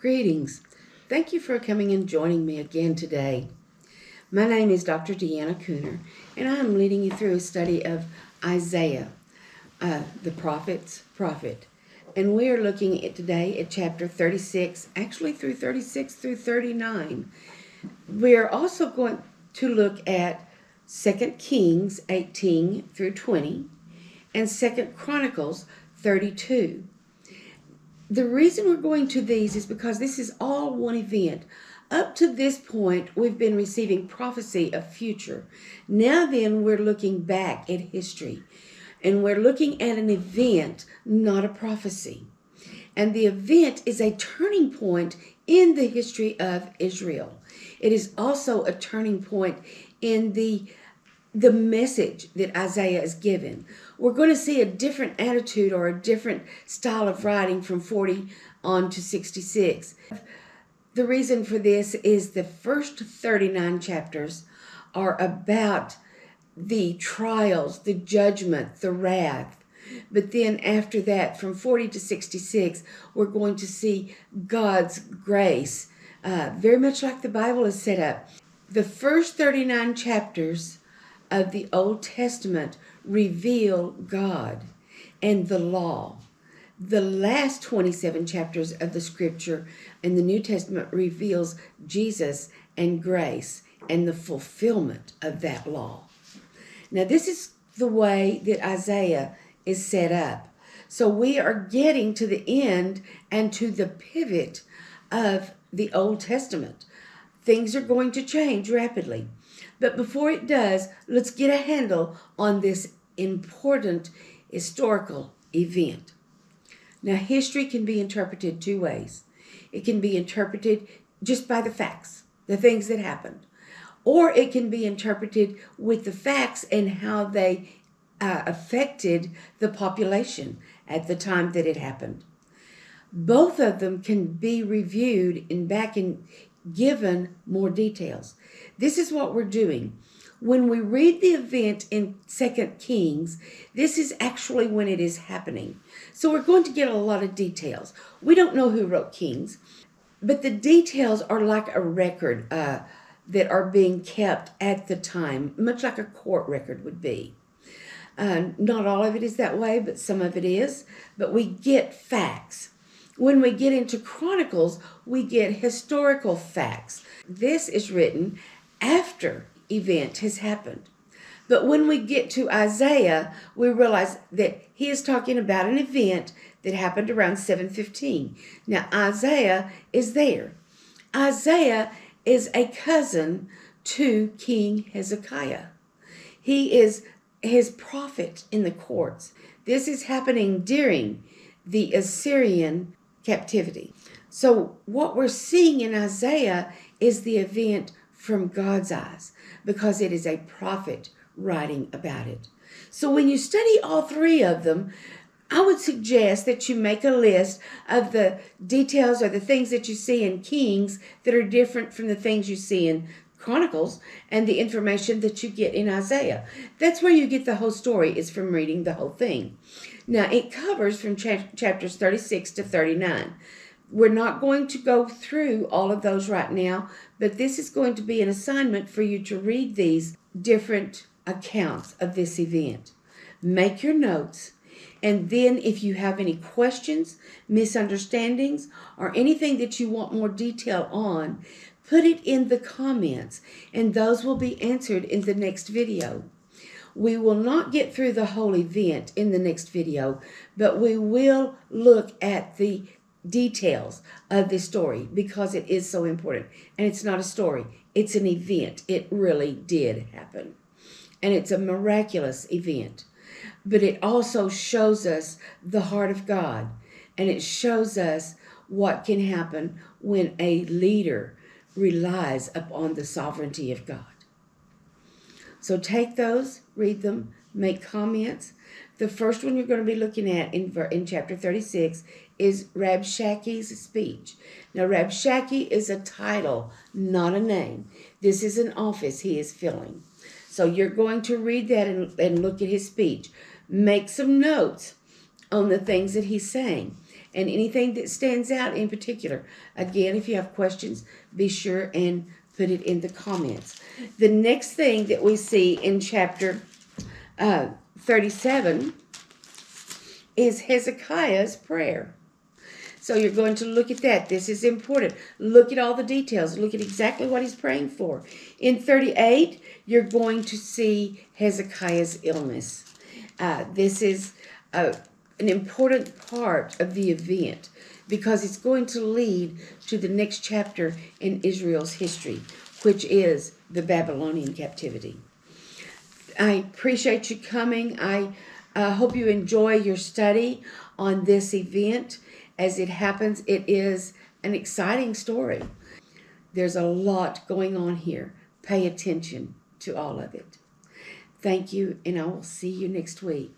Greetings. Thank you for coming and joining me again today. My name is Dr. Deanna Cooner, and I am leading you through a study of Isaiah, the prophet's prophet. And we are looking at today at chapter 36, actually through 36 through 39. We are also going to look at 2 Kings 18 through 20 and 2 Chronicles 32. The reason we're going to these is because this is all one event. Up to this point, we've been receiving prophecy of future. Now then, we're looking back at history. And we're looking at an event, not a prophecy. And the event is a turning point in the history of Israel. It is also a turning point in the message that Isaiah is given. We're going to see a different attitude or a different style of writing from 40 on to 66. The reason for this is the first 39 chapters are about the trials, the judgment, the wrath. But then after that, from 40 to 66, we're going to see God's grace, very much like the Bible is set up. The first 39 chapters of the Old Testament reveal God and the law. The last 27 chapters of the scripture in the New Testament reveals Jesus and grace and the fulfillment of that law. Now, this is the way that Isaiah is set up. So we are getting to the end and to the pivot of the Old Testament. Things are going to change rapidly. But before it does, let's get a handle on this important historical event. Now, history can be interpreted two ways. It can be interpreted just by the facts, the things that happened. Or it can be interpreted with the facts and how they affected the population at the time that it happened. Both of them can be reviewed and given more details. This is what we're doing. When we read the event in 2 Kings, this is actually when it is happening. So we're going to get a lot of details. We don't know who wrote Kings, but the details are like a record that are being kept at the time, much like a court record would be. Not all of it is that way, but some of it is. But we get facts. When we get into Chronicles, we get historical facts. This is written after event has happened. But when we get to Isaiah, we realize that he is talking about an event that happened around 715. Now, Isaiah is there. Isaiah is a cousin to King Hezekiah. He is his prophet in the courts. This is happening during the Assyrian captivity. So what we're seeing in Isaiah is the event from God's eyes, because it is a prophet writing about it. So when you study all three of them, I would suggest that you make a list of the details or the things that you see in Kings that are different from the things you see in Chronicles and the information that you get in Isaiah. That's where you get the whole story, is from reading the whole thing. Now, it covers from chapters 36 to 39. We're not going to go through all of those right now, but this is going to be an assignment for you to read these different accounts of this event. Make your notes, and then if you have any questions, misunderstandings, or anything that you want more detail on, put it in the comments, and those will be answered in the next video. We will not get through the whole event in the next video, but we will look at the details of this story because it is so important. And it's not a story, it's an event. It really did happen. And it's a miraculous event. But it also shows us the heart of God. And it shows us what can happen when a leader relies upon the sovereignty of God. So take those, read them, make comments. The first one you're going to be looking at in chapter 36 is Rabshakeh's speech. Now, Rabshakeh is a title, not a name. This is an office he is filling. So you're going to read that and look at his speech. Make some notes on the things that he's saying. and anything that stands out in particular. Again, if you have questions, be sure and put it in the comments. The next thing that we see in chapter 37 is Hezekiah's prayer. So you're going to look at that. This is important. Look at all the details. Look at exactly what he's praying for. In 38, you're going to see Hezekiah's illness. This is an important part of the event because it's going to lead to the next chapter in Israel's history, which is the Babylonian captivity. I appreciate you coming. I hope you enjoy your study on this event. As it happens, it is an exciting story. There's a lot going on here. Pay attention to all of it. Thank you, and I will see you next week.